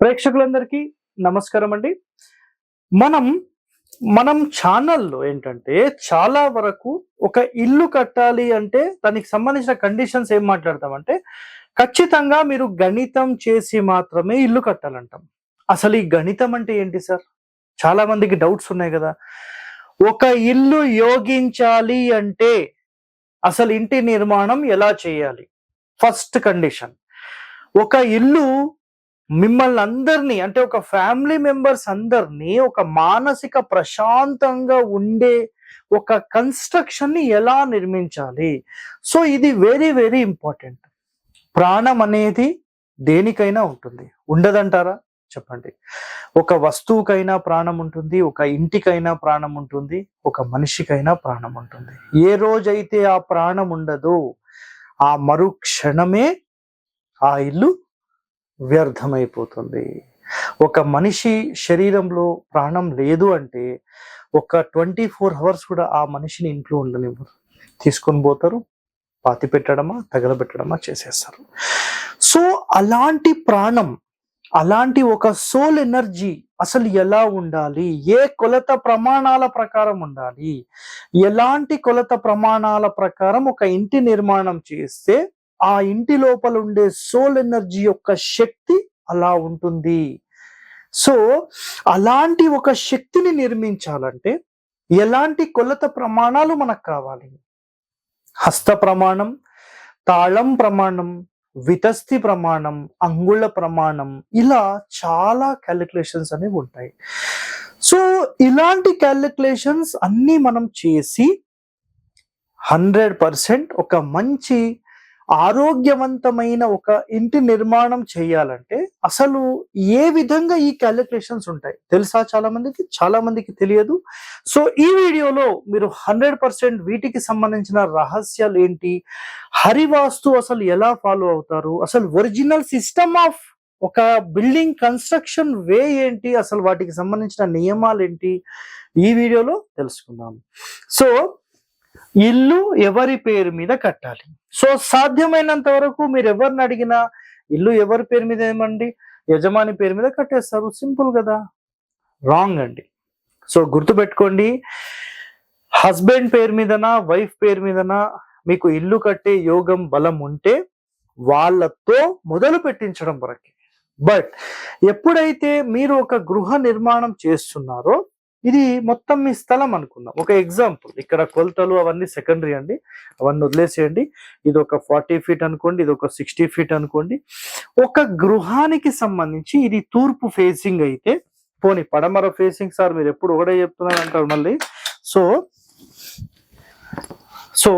ప్రేక్షకులందరికీ నమస్కారం అండి. మనం మనం ఛానల్‌లో ఏంటంటే చాలా వరకు ఒక ఇల్లు కట్టాలి అంటే దానికి సంబంధించిన కండిషన్స్ ఏం మాట్లాడతామంటే, ఖచ్చితంగా మీరు గణితం చేసి మాత్రమే ఇల్లు కట్టాలంటాం. అసలు ఈ గణితం అంటే ఏంటి సార్? చాలా మందికి డౌట్స్ ఉన్నాయి గదా! ఒక ఇల్లు యోగించాలి అంటే అసలు ఇంటి నిర్మాణం ఎలా చేయాలి? First condition. ఒక ఇల్లు మిమ్మల్ని అందరినీ అంటే ఒక ఫ్యామిలీ మెంబర్స్ అందరినీ ఒక మానసిక ప్రశాంతంగా ఉండే ఒక కన్స్ట్రక్షన్ ని ఎలా నిర్మించాలి. సో ఇది వెరీ వెరీ ఇంపార్టెంట్. ప్రాణం అనేది దేనికైనా ఉంటుంది, ఉండదంటారా చెప్పండి? ఒక వస్తువుకైనా ప్రాణం ఉంటుంది, ఒక ఇంటికైనా ప్రాణం ఉంటుంది, ఒక మనిషికైనా ప్రాణం ఉంటుంది. ఏ రోజైతే ఆ ప్రాణం ఉండదో ఆ మరుక్షణమే ఆ ఇల్లు వ్యర్థమైపోతుంది. ఒక మనిషి శరీరంలో ప్రాణం లేదు అంటే ఒక 24 అవర్స్ కూడా ఆ మనిషిని ఇంట్లో ఉండనివ్వరు. తీసుకొని పోతారు, పాతి పెట్టడమా తగలబెట్టడమా చేసేస్తారు. సో అలాంటి ప్రాణం, అలాంటి ఒక సోల్ ఎనర్జీ అసలు ఎలా ఉండాలి, ఏ కొలత ప్రమాణాల ప్రకారం ఉండాలి, ఎలాంటి కొలత ప్రమాణాల ప్రకారం ఒక ఇంటి నిర్మాణం చేస్తే ఆ ఇంటి లోపల ఉండే సోల్ ఎనర్జీ యొక్క శక్తి అలా ఉంటుంది. సో అలాంటి ఒక శక్తిని నిర్మించాలంటే ఎలాంటి కొలత ప్రమాణాలు మనకు కావాలి? హస్త ప్రమాణం, తాళం ప్రమాణం, వితస్తి ప్రమాణం, అంగుళ ప్రమాణం, ఇలా చాలా క్యాలిక్యులేషన్స్ అనేవి ఉంటాయి. సో ఇలాంటి క్యాలిక్యులేషన్స్ అన్నీ మనం చేసి 100% ఒక మంచి ఆరోగ్యవంతమైన ఒక ఇంటి నిర్మాణం చేయాలంటే అసలు ఏ విధంగా ఈ క్యాలిక్యులేషన్స్ ఉంటాయి తెలుసా? చాలా మందికి తెలియదు. సో ఈ వీడియోలో మీరు 100% వీటికి సంబంధించిన రహస్యాలు ఏంటి, హరివాస్తు అసలు ఎలా ఫాలో అవుతారు, అసలు ఒరిజినల్ సిస్టమ్ ఆఫ్ ఒక బిల్డింగ్ కన్స్ట్రక్షన్ వే ఏంటి, అసలు వాటికి సంబంధించిన నియమాలు ఏంటి, ఈ వీడియోలో తెలుసుకుందాం. సో ఇల్లు ఎవరి పేరు మీద కట్టాలి? సో సాధ్యమైనంత వరకు మీరు ఎవరిని అడిగినా ఇల్లు ఎవరి పేరు మీద ఏమండి, యజమాని పేరు మీద కట్టేస్తారు. సింపుల్ కదా? రాంగ్ అండి. సో గుర్తుపెట్టుకోండి, హస్బెండ్ పేరు మీదనా వైఫ్ పేరు మీదనా మీకు ఇల్లు కట్టే యోగం బలం ఉంటే వాళ్ళతో మొదలు పెట్టించడం వరకే. బట్ ఎప్పుడైతే మీరు ఒక గృహ నిర్మాణం చేస్తున్నారో, ఇది మొత్తం మీ స్థలం అనుకుందాం. ఒక ఎగ్జాంపుల్, ఇక్కడ కొలతలు అవన్నీ సెకండరీ అండి, అవన్నీ వదిలేసేయండి. ఇది ఒక 40 ఫీట్ అనుకోండి, ఇది ఒక 60 ఫీట్ అనుకోండి. ఒక గృహానికి సంబంధించి ఇది తూర్పు ఫేసింగ్ అయితే, పోనీ పడమర ఫేసింగ్ సార్ మీరు ఎప్పుడు ఒకటే చెప్తున్నారు అంటారు మళ్ళీ. సో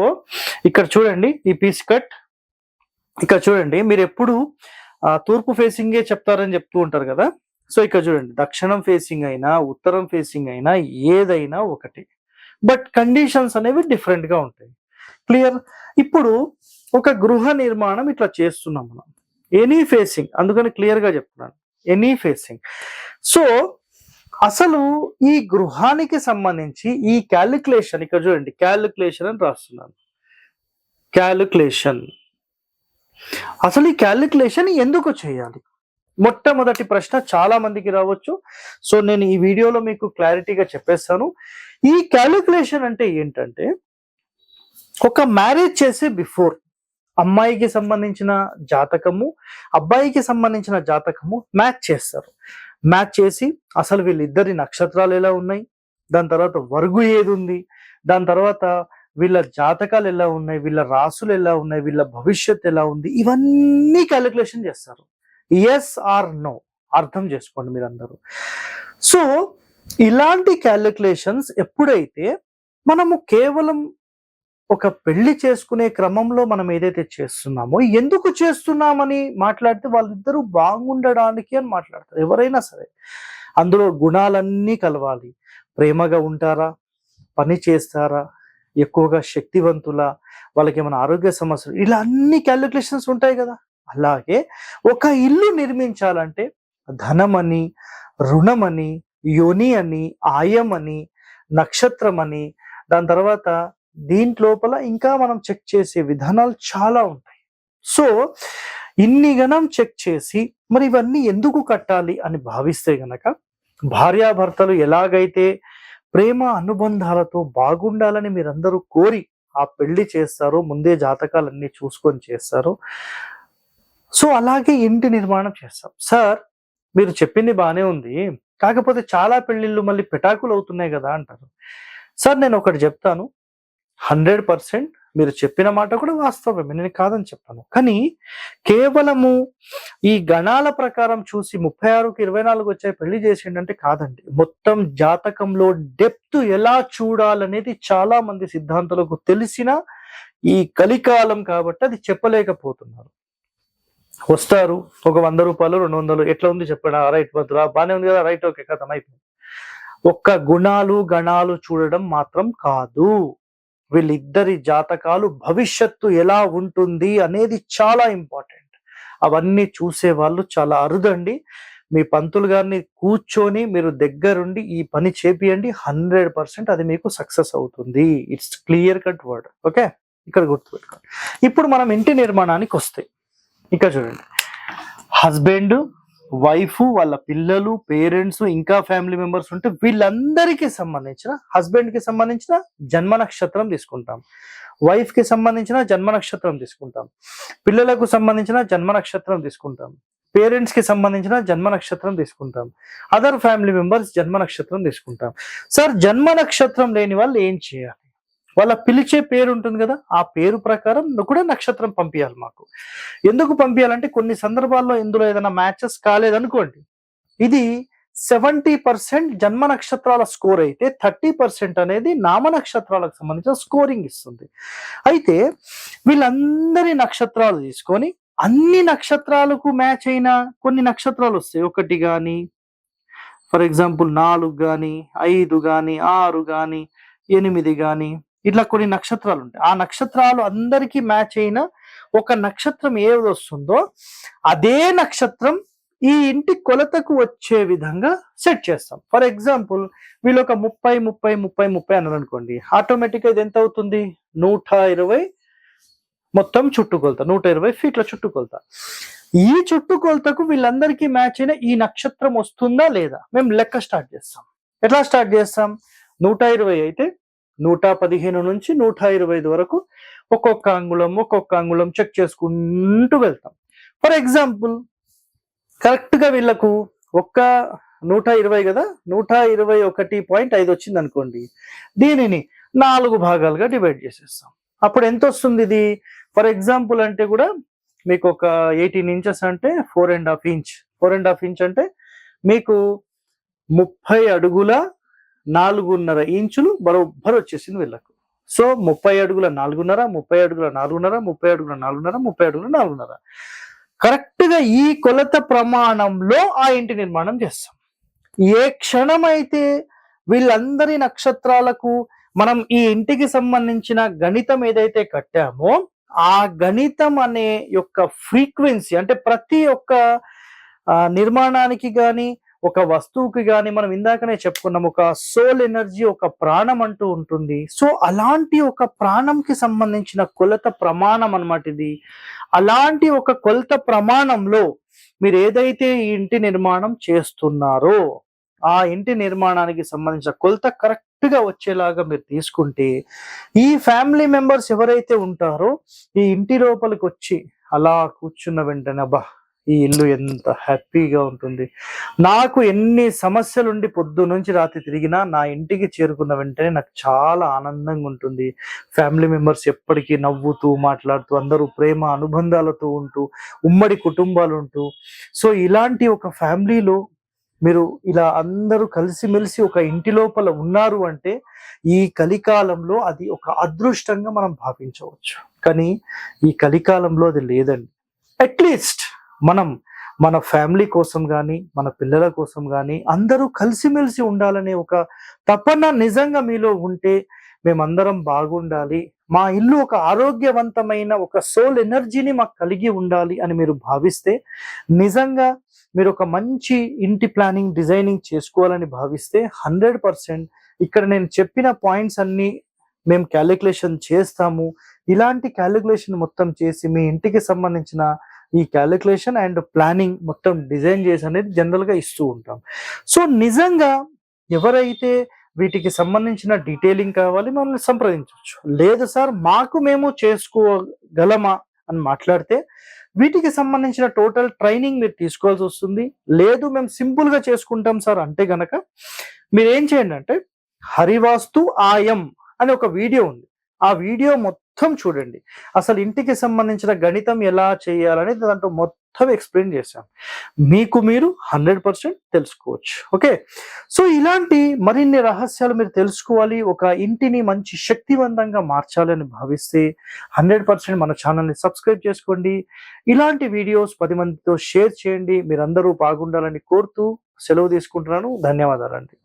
ఇక్కడ చూడండి, ఈ పీస్ కట్ ఇక్కడ చూడండి, మీరు ఎప్పుడు తూర్పు ఫేసింగే చెప్తారని చెప్తూ ఉంటారు కదా. సో ఇక్కడ చూడండి, దక్షిణం ఫేసింగ్ అయినా ఉత్తరం ఫేసింగ్ అయినా ఏదైనా ఒకటి, బట్ కండిషన్స్ అనేవి డిఫరెంట్ గా ఉంటాయి. క్లియర్? ఇప్పుడు ఒక గృహ నిర్మాణం ఇట్లా చేస్తున్నాం మనం, ఎనీ ఫేసింగ్, అందుకని క్లియర్ గా చెప్తున్నాను, ఎనీ ఫేసింగ్. సో అసలు ఈ గృహానికి సంబంధించి ఈ క్యాలిక్యులేషన్, ఇక్కడ చూడండి క్యాలిక్యులేషన్ అని రాస్తున్నాను, క్యాలిక్యులేషన్. అసలు ఈ క్యాలిక్యులేషన్ ఎందుకు చేయాలి? మొట్టమొదటి ప్రశ్న చాలా మందికి రావచ్చు. సో నేను ఈ వీడియోలో మీకు క్లారిటీగా చెప్పేస్తాను. ఈ క్యాలిక్యులేషన్ అంటే ఏంటంటే, ఒక మ్యారేజ్ చేసే బిఫోర్ అమ్మాయికి సంబంధించిన జాతకము, అబ్బాయికి సంబంధించిన జాతకము మ్యాచ్ చేస్తారు. మ్యాచ్ చేసి అసలు వీళ్ళిద్దరి నక్షత్రాలు ఎలా ఉన్నాయి, దాని తర్వాత వర్గు ఏది ఉంది, దాని తర్వాత వీళ్ళ జాతకాలు ఎలా ఉన్నాయి, వీళ్ళ రాసులు ఎలా ఉన్నాయి, వీళ్ళ భవిష్యత్ ఎలా ఉంది, ఇవన్నీ క్యాలిక్యులేషన్ చేస్తారు. ఎస్ ఆర్ నో అర్థం చేసుకోండి మీరందరూ. సో ఇలాంటి క్యాలిక్యులేషన్స్ ఎప్పుడైతే మనము కేవలం ఒక పెళ్లి చేసుకునే క్రమంలో మనం ఏదైతే చేస్తున్నామో, ఎందుకు చేస్తున్నామని మాట్లాడితే వాళ్ళిద్దరూ బాగుండడానికి అని మాట్లాడతారు. ఎవరైనా సరే అందులో గుణాలన్నీ కలవాలి. ప్రేమగా ఉంటారా, పని చేస్తారా, ఎక్కువగా శక్తివంతులా, వాళ్ళకి ఏమైనా ఆరోగ్య సమస్యలు, ఇలా అన్ని క్యాలిక్యులేషన్స్ ఉంటాయి కదా. అలాగే ఒక ఇల్లు నిర్మించాలంటే ధనమని, రుణమని, యోని అని, ఆయమని, నక్షత్రం అని, దాని తర్వాత దీంట్లోపల ఇంకా మనం చెక్ చేసే విధానాలు చాలా ఉంటాయి. సో ఇన్ని గణం చెక్ చేసి మరి ఇవన్నీ ఎందుకు కట్టాలి అని భావిస్తే గనక, భార్యాభర్తలు ఎలాగైతే ప్రేమ అనుబంధాలతో బాగుండాలని మీరందరూ కోరి ఆ పెళ్లి చేస్తారో, ముందే జాతకాలన్నీ చూసుకొని చేస్తారో, సో అలాగే ఇంటి నిర్మాణం చేస్తాం. సార్ మీరు చెప్పింది బానే ఉంది. కాకపోతే చాలా పెళ్ళిళ్ళు మళ్ళీ పెటాకులు అవుతున్నాయి కదా అంటారు. సార్ నేను ఒకటి చెప్తాను. 100% మీరు చెప్పిన మాట కూడా వాస్తవమే. నేను కాదని చెప్పను. కానీ కేవలము ఈ గణాల ప్రకారం చూసి 36కి 24 వచ్చాయి పెళ్లి చేసిండంటే కాదండి. మొత్తం జాతకంలో డెప్త్ ఎలా చూడాలనేది చాలా మంది సిద్ధాంతులకు తెలిసిన ఈ కలికాలం కాబట్టి అది చెప్పలేకపోతున్నారు. వస్తారు ఒక 100 రూపాయలు 200 ఎట్లా ఉంది చెప్పండి. రైట్ వద్దురా బానే ఉంది కదా, రైట్ ఓకే కథం అయిపోయింది. ఒక్క గుణాలు గణాలు చూడడం మాత్రం కాదు, వీళ్ళిద్దరి జాతకాలు భవిష్యత్తు ఎలా ఉంటుంది అనేది చాలా ఇంపార్టెంట్. అవన్నీ చూసే వాళ్ళు చాలా అరుదండి. మీ పంతులు గారిని కూర్చొని మీరు దగ్గరుండి ఈ పని చేపియండి, 100% అది మీకు సక్సెస్ అవుతుంది. It's clear cut word. Okay, ఇక్కడ గుర్తుపెట్టుకోండి. ఇప్పుడు మనం ఇంటి నిర్మాణానికి వస్తే ఇక్కడ చూడండి, హస్బెండ్ వైఫ్ వాళ్ళ పిల్లలు పేరెంట్స్ ఇంకా ఫ్యామిలీ మెంబర్స్ ఉంటే వీళ్ళందరికీ సంబంధించిన, హస్బెండ్ కి సంబంధించిన జన్మ నక్షత్రం తీసుకుంటాం, వైఫ్ కి సంబంధించిన జన్మ నక్షత్రం తీసుకుంటాం, పిల్లలకు సంబంధించిన జన్మ నక్షత్రం తీసుకుంటాం, పేరెంట్స్ కి సంబంధించిన జన్మ నక్షత్రం తీసుకుంటాం, అదర్ ఫ్యామిలీ మెంబర్స్ జన్మ నక్షత్రం తీసుకుంటాం. సార్ జన్మ నక్షత్రం లేని వాళ్ళు ఏం చేయాలి? వాళ్ళ పిలిచే పేరు ఉంటుంది కదా, ఆ పేరు ప్రకారం కూడా నక్షత్రం పంపించాలి మాకు. ఎందుకు పంపించాలంటే కొన్ని సందర్భాల్లో ఇందులో ఏదైనా మ్యాచెస్ కాలేదనుకోండి, ఇది 70% జన్మ నక్షత్రాల స్కోర్ అయితే 30% అనేది నామ నక్షత్రాలకు సంబంధించిన స్కోరింగ్ ఇస్తుంది. అయితే వీళ్ళందరి నక్షత్రాలు తీసుకొని అన్ని నక్షత్రాలకు మ్యాచ్ అయిన కొన్ని నక్షత్రాలు వస్తాయి. 1 కానీ, ఫర్ ఎగ్జాంపుల్ 4 కానీ, 5 కానీ, 6 కానీ, 8 కానీ, ఇట్లా కొన్ని నక్షత్రాలు ఉంటాయి. ఆ నక్షత్రాలు అందరికీ మ్యాచ్ అయిన ఒక నక్షత్రం ఏది వస్తుందో అదే నక్షత్రం ఈ ఇంటి కొలతకు వచ్చే విధంగా సెట్ చేస్తాం. ఫర్ ఎగ్జాంపుల్ వీళ్ళు ఒక 30 అన్నారు అనుకోండి, ఆటోమేటిక్గా ఇది ఎంత అవుతుంది? 120 మొత్తం చుట్టుకొలత, 120 ఫీట్ల చుట్టుకొలత. ఈ చుట్టుకొలతకు వీళ్ళందరికీ మ్యాచ్ అయిన ఈ నక్షత్రం వస్తుందా లేదా మేము లెక్క స్టార్ట్ చేస్తాం. ఎట్లా స్టార్ట్ చేస్తాం? 120 అయితే 115 నుంచి 125 వరకు ఒక్కొక్క అంగుళం చెక్ చేసుకుంటూ వెళ్తాం. ఫర్ ఎగ్జాంపుల్ కరెక్ట్ గా వీళ్ళకు ఒక్క 120 కదా, 121.5 వచ్చింది అనుకోండి, దీనిని 4 భాగాలుగా డివైడ్ చేసేస్తాం. అప్పుడు ఎంత వస్తుంది ఇది? ఫర్ ఎగ్జాంపుల్ అంటే కూడా మీకు ఒక 18 ఇంచెస్ అంటే 4.5 ఇంచ్. 4.5 ఇంచ్ అంటే మీకు 30 అడుగుల 4.5 ఇంచులు బరోబ్బర్ వచ్చేసింది వీళ్ళకు. సో 30 అడుగుల 4.5, 30 అడుగుల 4.5, 30 అడుగుల 4.5, 30 అడుగుల 4.5 కరెక్ట్ గా ఈ కొలత ప్రమాణంలో ఆ ఇంటి నిర్మాణం చేస్తాం. ఏ క్షణమైతే వీళ్ళందరి నక్షత్రాలకు మనం ఈ ఇంటికి సంబంధించిన గణితం ఏదైతే కట్టామో ఆ గణితం అనే యొక్క ఫ్రీక్వెన్సీ, అంటే ప్రతి ఒక్క నిర్మాణానికి కానీ ఒక వస్తువుకి కానీ మనం ఇందాకనే చెప్పుకున్నాం, ఒక సోల్ ఎనర్జీ, ఒక ప్రాణం అంటూ ఉంటుంది. సో అలాంటి ఒక ప్రాణంకి సంబంధించిన కొలత ప్రమాణం అన్నమాట ఇది. అలాంటి ఒక కొలత ప్రమాణంలో మీరు ఏదైతే ఈ ఇంటి నిర్మాణం చేస్తున్నారో ఆ ఇంటి నిర్మాణానికి సంబంధించిన కొలత కరెక్ట్ గా వచ్చేలాగా మీరు తీసుకుంటే ఈ ఫ్యామిలీ మెంబర్స్ ఎవరైతే ఉంటారో ఈ ఇంటి లోపలికి వచ్చి అలా కూర్చున్న వెంటనే అబ్బా ఈ ఇల్లు ఎంత హ్యాపీగా ఉంటుంది, నాకు ఎన్ని సమస్యలుండి పొద్దు నుంచి రాత్రి తిరిగినా నా ఇంటికి చేరుకున్న వెంటనే నాకు చాలా ఆనందంగా ఉంటుంది. ఫ్యామిలీ మెంబర్స్ ఎప్పటికీ నవ్వుతూ మాట్లాడుతూ అందరూ ప్రేమ అనుబంధాలతో ఉంటూ ఉమ్మడి కుటుంబాలు ఉంటూ, సో ఇలాంటి ఒక ఫ్యామిలీలో మీరు ఇలా అందరూ కలిసిమెలిసి ఒక ఇంటి లోపల ఉన్నారు అంటే ఈ కలికాలంలో అది ఒక అదృష్టంగా మనం భావించవచ్చు. కానీ ఈ కలికాలంలో అది లేదండి. అట్లీస్ట్ మనం మన ఫ్యామిలీ కోసం కానీ మన పిల్లల కోసం కానీ అందరూ కలిసిమెలిసి ఉండాలనే ఒక తపన నిజంగా మీలో ఉంటే, మేమందరం బాగుండాలి, మా ఇల్లు ఒక ఆరోగ్యవంతమైన ఒక సోల్ ఎనర్జీని మాకు కలిగి ఉండాలి అని మీరు భావిస్తే, నిజంగా మీరు ఒక మంచి ఇంటి ప్లానింగ్ డిజైనింగ్ చేసుకోవాలని భావిస్తే 100% ఇక్కడ నేను చెప్పిన పాయింట్స్ అన్ని మేము క్యాలిక్యులేషన్ చేస్తాము. ఇలాంటి క్యాలిక్యులేషన్ మొత్తం చేసి మీ ఇంటికి సంబంధించిన ఈ క్యాలిక్యులేషన్ అండ్ ప్లానింగ్ మొత్తం డిజైన్ చేసి అనేది జనరల్గా ఇస్తూ ఉంటాం. సో నిజంగా ఎవరైతే వీటికి సంబంధించిన డీటెయిలింగ్ కావాలి మమ్మల్ని సంప్రదించవచ్చు. లేదు సార్ మాకు మేము చేసుకోగలమా అని మాట్లాడితే వీటికి సంబంధించిన టోటల్ ట్రైనింగ్ మీరు తీసుకోవాల్సి వస్తుంది. లేదు మేము సింపుల్ గా చేసుకుంటాం సార్ అంటే గనక మీరు ఏం చేయండి అంటే హరివాస్తు ఆయం అని ఒక వీడియో ఉంది. ఆ వీడియో మొత్తం చూడండి. అసలు ఇంటికి సంబంధించిన గణితం ఎలా చేయాలనేది దాంట్లో మొత్తం ఎక్స్ప్లెయిన్ చేశాం. మీకు మీరు 100% తెలుసుకోవచ్చు. ఓకే, సో ఇలాంటి మరిన్ని రహస్యాలు మీరు తెలుసుకోవాలి, ఒక ఇంటిని మంచి శక్తివంతంగా మార్చాలని భావిస్తే 100% మన ఛానల్ని సబ్స్క్రైబ్ చేసుకోండి. ఇలాంటి వీడియోస్ 10 మందితో షేర్ చేయండి. మీరందరూ బాగుండాలని కోరుతూ సెలవు తీసుకుంటున్నాను. ధన్యవాదాలండి.